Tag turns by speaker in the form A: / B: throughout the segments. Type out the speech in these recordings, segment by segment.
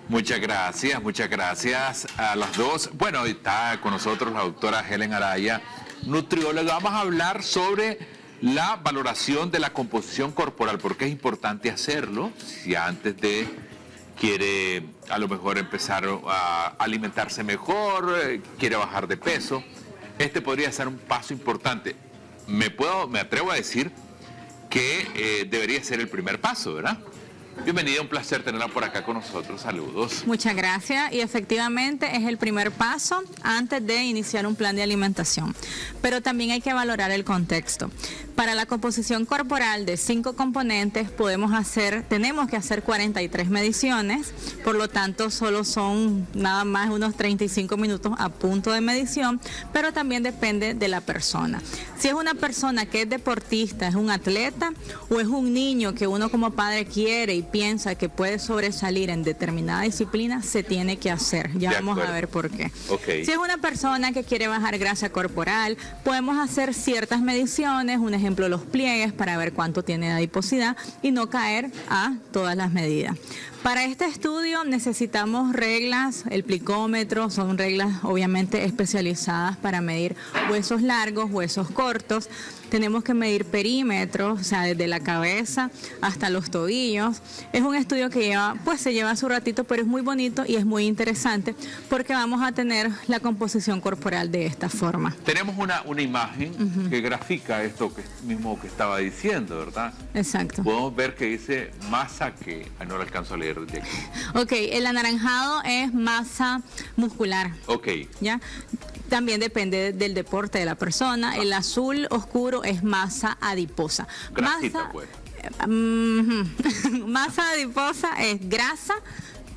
A: Muchas gracias a los dos. Bueno, está con nosotros la doctora Helen Araya, nutrióloga. Vamos a hablar sobre la valoración de la composición corporal, porque es importante hacerlo si antes de quiere a lo mejor empezar a alimentarse mejor, quiere bajar de peso. Este podría ser un paso importante. Me atrevo a decir que debería ser el primer paso, ¿verdad? Bienvenida, un placer tenerla por acá con nosotros. Saludos.
B: Muchas gracias. Y efectivamente es el primer paso antes de iniciar un plan de alimentación. Pero también hay que valorar el contexto. Para la composición corporal de 5 componentes tenemos que hacer 43 mediciones, por lo tanto solo son nada más unos 35 minutos a punto de medición, pero también depende de la persona. Si es una persona que es deportista, es un atleta, o es un niño que uno como padre quiere y piensa que puede sobresalir en determinada disciplina, se tiene que hacer. Ya vamos a ver por qué.
A: Okay.
B: Si es una persona que quiere bajar grasa corporal, podemos hacer ciertas mediciones, un ejemplo, los pliegues para ver cuánto tiene de adiposidad y no caer a todas las medidas. Para este estudio necesitamos reglas, el plicómetro, son reglas obviamente especializadas para medir huesos largos, huesos cortos. Tenemos que medir perímetros, o sea, desde la cabeza hasta los tobillos. Es un estudio que se lleva su ratito, pero es muy bonito y es muy interesante porque vamos a tener la composición corporal de esta forma.
A: Tenemos una imagen que grafica esto mismo que estaba diciendo, ¿verdad?
B: Exacto.
A: Podemos ver que dice masa que... no lo alcanzo a leer de aquí.
B: Ok, el anaranjado es masa muscular.
A: Ok.
B: ¿Ya? También depende del deporte de la persona. El azul oscuro es masa adiposa.
A: Grasita, pues.
B: Masa adiposa es grasa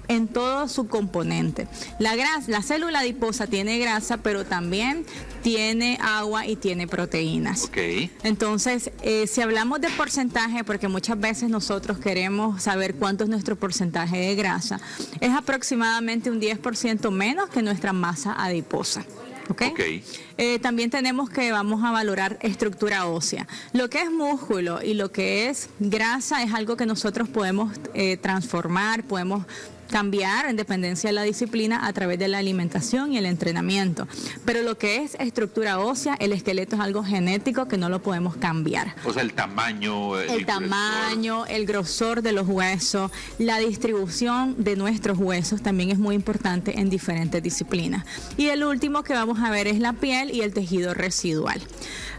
B: en todo su componente. La célula adiposa tiene grasa, pero también tiene agua y tiene proteínas.
A: Okay.
B: Entonces, si hablamos de porcentaje, porque muchas veces nosotros queremos saber cuánto es nuestro porcentaje de grasa, es aproximadamente un 10% menos que nuestra masa adiposa.
A: Okay.
B: También vamos a valorar estructura ósea. Lo que es músculo y lo que es grasa es algo que nosotros podemos transformar, podemos cambiar en dependencia de la disciplina a través de la alimentación y el entrenamiento. Pero lo que es estructura ósea, el esqueleto es algo genético que no lo podemos cambiar.
A: O sea, el tamaño,
B: el grosor de los huesos, la distribución de nuestros huesos también es muy importante en diferentes disciplinas. Y el último que vamos a ver es la piel y el tejido residual.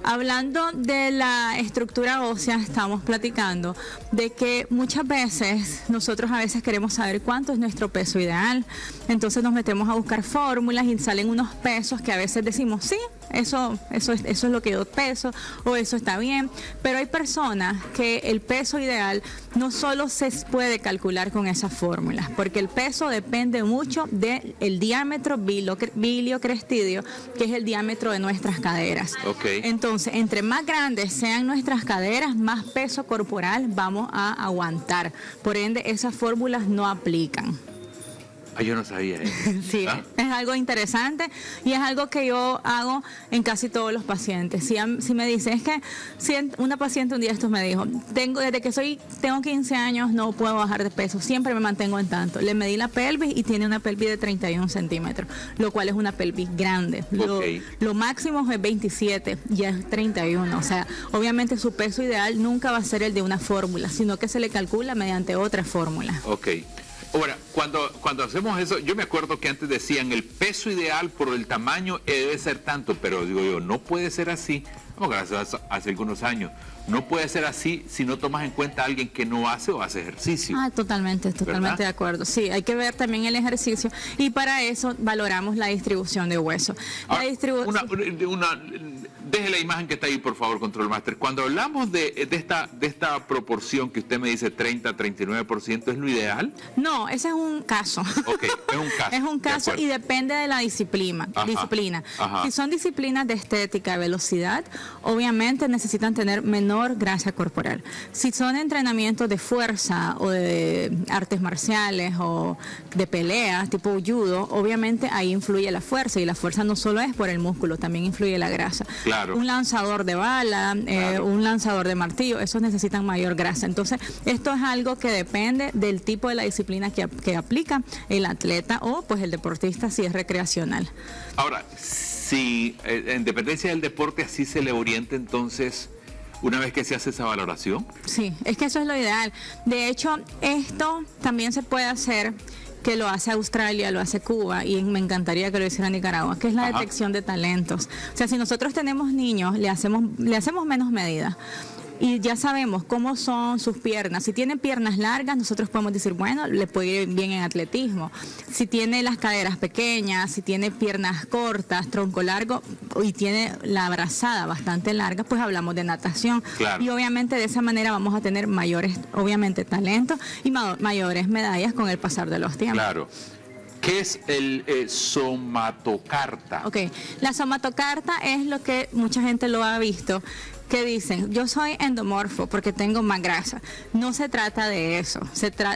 B: Hablando de la estructura ósea, estamos platicando de que muchas veces nosotros a veces queremos saber cuánto es nuestro peso ideal. Entonces nos metemos a buscar fórmulas y salen unos pesos que a veces decimos, sí, eso es lo que yo peso o eso está bien. Pero hay personas que el peso ideal no solo se puede calcular con esas fórmulas, porque el peso depende mucho del diámetro biliocrestidio, que es el diámetro de nuestras caderas.
A: Okay.
B: Entonces, entre más grandes sean nuestras caderas, más peso corporal vamos a aguantar. Por ende, esas fórmulas no aplican.
A: Yo no sabía eso.
B: Sí, es algo interesante y es algo que yo hago en casi todos los pacientes. Si me dicen, es que una paciente un día esto me dijo, desde que tengo 15 años no puedo bajar de peso, siempre me mantengo en tanto. Le medí la pelvis y tiene una pelvis de 31 centímetros, lo cual es una pelvis grande.
A: Okay.
B: Lo máximo es 27, ya es 31. O sea, obviamente su peso ideal nunca va a ser el de una fórmula, sino que se le calcula mediante otra fórmula.
A: Ok. Ahora, cuando hacemos eso, yo me acuerdo que antes decían el peso ideal por el tamaño debe ser tanto, pero digo yo, no puede ser así, gracias hace algunos años, no puede ser así si no tomas en cuenta a alguien que no hace o hace ejercicio.
B: Totalmente de acuerdo. Sí, hay que ver también el ejercicio y para eso valoramos la distribución de hueso.
A: Deje la imagen que está ahí, por favor, Control Master. Cuando hablamos de esta proporción que usted me dice 30-39%, ¿es lo ideal?
B: No, ese es un caso.
A: Ok, es un caso.
B: Es un caso y depende de la disciplina.
A: Ajá.
B: Si son disciplinas de estética, de velocidad, obviamente necesitan tener menor grasa corporal. Si son entrenamientos de fuerza o de artes marciales o de peleas, tipo judo, obviamente ahí influye la fuerza y la fuerza no solo es por el músculo, también influye la grasa.
A: Claro. Claro.
B: un lanzador de bala, un lanzador de martillo, esos necesitan mayor grasa. Entonces, esto es algo que depende del tipo de la disciplina que aplica el atleta o pues el deportista si es recreacional.
A: Ahora, si en dependencia del deporte así se le orienta entonces una vez que se hace esa valoración.
B: Sí, es que eso es lo ideal. De hecho, esto también se puede hacer, que lo hace Australia, lo hace Cuba, y me encantaría que lo hiciera Nicaragua, que es la detección de talentos. O sea, si nosotros tenemos niños, le hacemos menos medidas. Y ya sabemos cómo son sus piernas. Si tiene piernas largas, nosotros podemos decir, bueno, le puede ir bien en atletismo. Si tiene las caderas pequeñas, si tiene piernas cortas, tronco largo y tiene la brazada bastante larga, pues hablamos de natación.
A: Claro.
B: Y obviamente de esa manera vamos a tener mayores, obviamente, talentos y mayores medallas con el pasar de los tiempos.
A: Claro. ¿Qué es el somatocarta?
B: Ok, la somatocarta es lo que mucha gente lo ha visto, que dicen, yo soy endomorfo porque tengo más grasa. No se trata de eso.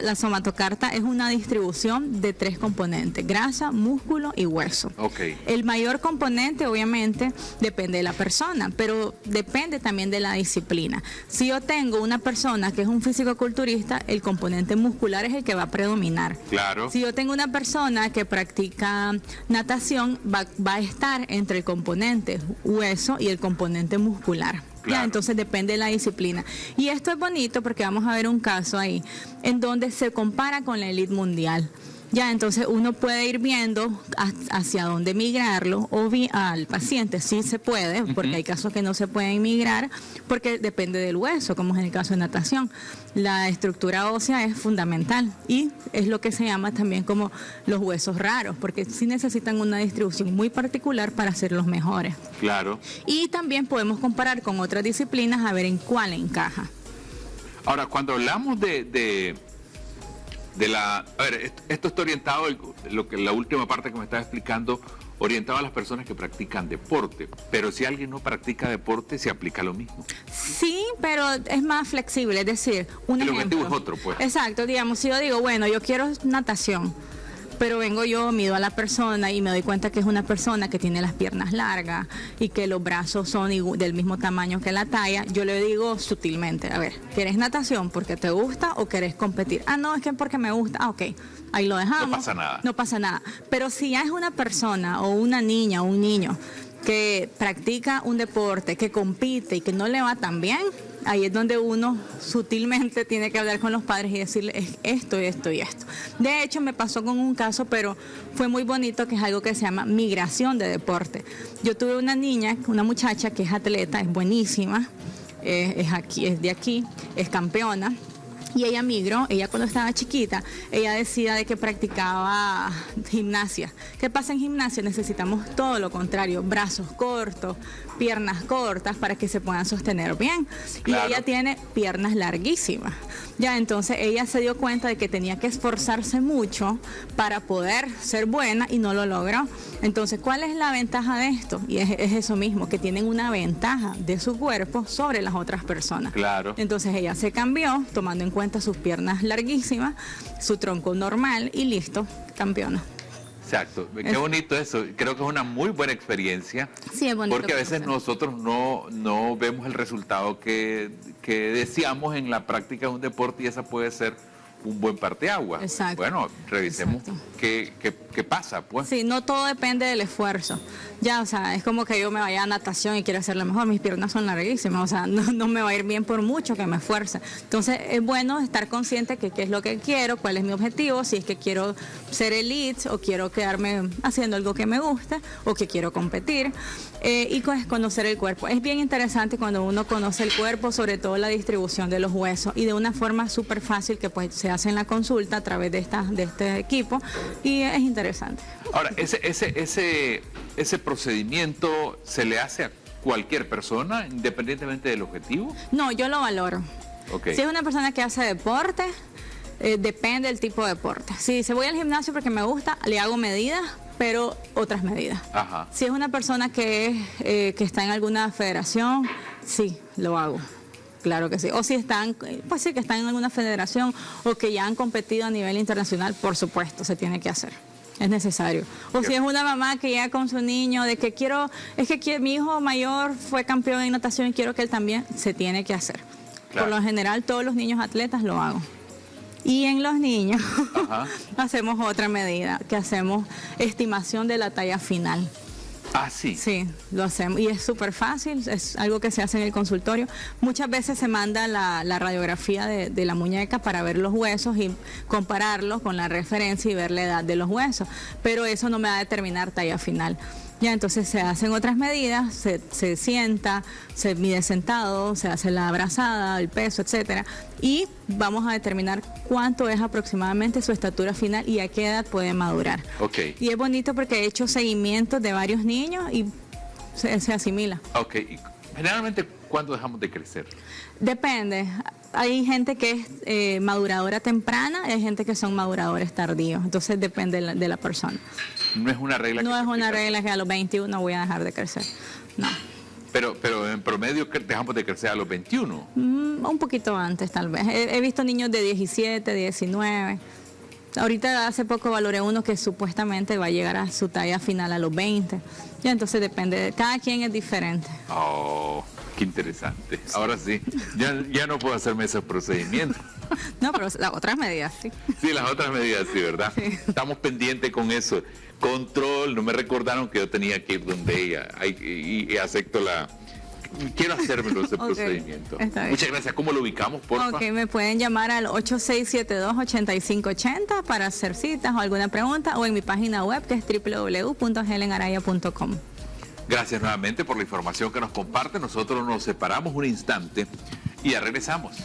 B: La somatocarta es una distribución de 3 componentes: grasa, músculo y hueso.
A: Okay.
B: El mayor componente, obviamente, depende de la persona, pero depende también de la disciplina. Si yo tengo una persona que es un físico-culturista, el componente muscular es el que va a predominar.
A: Claro.
B: Si yo tengo una persona que practica natación, va a estar entre el componente hueso y el componente muscular.
A: Claro.
B: Ya, entonces depende de la disciplina. Y esto es bonito porque vamos a ver un caso ahí en donde se compara con la élite mundial. Ya, entonces uno puede ir viendo hacia dónde migrarlo o al paciente. Sí se puede, porque hay casos que no se pueden migrar porque depende del hueso, como es en el caso de natación. La estructura ósea es fundamental y es lo que se llama también como los huesos raros, porque sí necesitan una distribución muy particular para ser los mejores.
A: Claro.
B: Y también podemos comparar con otras disciplinas a ver en cuál encaja.
A: Ahora, cuando hablamos de la... A ver, esto está orientado, la última parte que me estaba explicando, orientado a las personas que practican deporte. Pero si alguien no practica deporte, se aplica lo mismo.
B: Sí, pero es más flexible. Es decir, un
A: El
B: ejemplo.
A: objetivo es otro, pues.
B: Exacto, digamos, si yo digo, bueno, yo quiero natación, pero vengo yo, mido a la persona y me doy cuenta que es una persona que tiene las piernas largas y que los brazos son del mismo tamaño que la talla, yo le digo sutilmente, a ver, ¿quieres natación porque te gusta o querés competir? Ah, no, es que porque me gusta. Ah, ok, ahí lo dejamos.
A: No pasa nada.
B: No pasa nada. Pero si ya es una persona o una niña o un niño que practica un deporte, que compite y que no le va tan bien, ahí es donde uno sutilmente tiene que hablar con los padres y decirles esto y esto y esto. De hecho, me pasó con un caso, pero fue muy bonito, que es algo que se llama migración de deporte. Yo tuve una niña, una muchacha que es atleta, es buenísima, es de aquí, es campeona. Y ella migró, ella cuando estaba chiquita, ella decía de que practicaba gimnasia. ¿Qué pasa en gimnasia? Necesitamos todo lo contrario, brazos cortos, piernas cortas para que se puedan sostener bien.
A: Claro.
B: Y ella tiene piernas larguísimas. Ya, entonces ella se dio cuenta de que tenía que esforzarse mucho para poder ser buena y no lo logró. Entonces, ¿cuál es la ventaja de esto? Y es eso mismo, que tienen una ventaja de su cuerpo sobre las otras personas.
A: Claro.
B: Entonces ella se cambió, tomando en cuenta sus piernas larguísimas, su tronco normal y listo, campeona.
A: Exacto. Qué bonito eso. Creo que es una muy buena experiencia.
B: Sí, es bonito.
A: Porque a veces nosotros no vemos el resultado que deseamos en la práctica de un deporte y esa puede ser un buen parteaguas.
B: Exacto.
A: Bueno, revisemos
B: Exacto.
A: qué pasa, pues.
B: Sí, no todo depende del esfuerzo. Ya, o sea, es como que yo me vaya a natación y quiero hacerlo mejor, mis piernas son larguísimas, o sea, no me va a ir bien por mucho que me esfuerce. Entonces, es bueno estar consciente que qué es lo que quiero, cuál es mi objetivo, si es que quiero ser elite o quiero quedarme haciendo algo que me guste o que quiero competir, y pues conocer el cuerpo. Es bien interesante cuando uno conoce el cuerpo, sobre todo la distribución de los huesos, y de una forma súper fácil que pues se hace en la consulta a través de este equipo, y es interesante.
A: Ahora, ese procedimiento se le hace a cualquier persona, independientemente del objetivo.
B: No, yo lo valoro.
A: Okay.
B: Si es una persona que hace deporte, depende del tipo de deporte. Si se voy al gimnasio porque me gusta, le hago medidas, pero otras medidas.
A: Ajá.
B: Si es una persona que está en alguna federación, sí, lo hago. Claro que sí. O si están, pues sí, que están en alguna federación o que ya han competido a nivel internacional, por supuesto, se tiene que hacer. Es necesario. O si es una mamá que llega con su niño de que mi hijo mayor fue campeón en natación y quiero que él también, se tiene que hacer.
A: Claro.
B: Por lo general todos los niños atletas lo hago. Y en los niños hacemos otra medida, que hacemos estimación de la talla final.
A: Ah, sí.
B: Sí, lo hacemos y es súper fácil, es algo que se hace en el consultorio. Muchas veces se manda la radiografía de la muñeca para ver los huesos y compararlos con la referencia y ver la edad de los huesos, pero eso no me va a determinar talla final. Ya, entonces se hacen otras medidas, se sienta, se mide sentado, se hace la abrazada, el peso, etcétera, y vamos a determinar cuánto es aproximadamente su estatura final y a qué edad puede madurar.
A: Ok.
B: Y es bonito porque he hecho seguimientos de varios niños y se asimila.
A: Ok. Y generalmente, ¿cuándo dejamos de crecer?
B: Depende. Hay gente que es maduradora temprana y hay gente que son maduradores tardíos. Entonces depende de la persona.
A: No es una regla.
B: No
A: que
B: es una
A: aplica.
B: regla que a los 21 voy a dejar de crecer. No.
A: Pero en promedio dejamos de crecer a los 21.
B: Un poquito antes, tal vez. He visto niños de 17, 19. Ahorita hace poco valoré uno que supuestamente va a llegar a su talla final a los 20. Ya, entonces depende. Cada quien es diferente.
A: Oh, qué interesante. Ahora sí, ya no puedo hacerme esos procedimientos.
B: No, pero las otras medidas, sí.
A: Sí, las otras medidas, sí, ¿verdad?
B: Sí.
A: Estamos pendientes con eso. Control, no me recordaron que yo tenía que ir donde ella. Y acepto quiero hacérmelo ese
B: Ok,
A: procedimiento.
B: está bien.
A: Muchas gracias. ¿Cómo lo ubicamos, porfa?
B: Ok, me pueden llamar al 8672-8580 para hacer citas o alguna pregunta o en mi página web que es www.helenaraya.com.
A: Gracias nuevamente por la información que nos comparte. Nosotros nos separamos un instante y ya regresamos.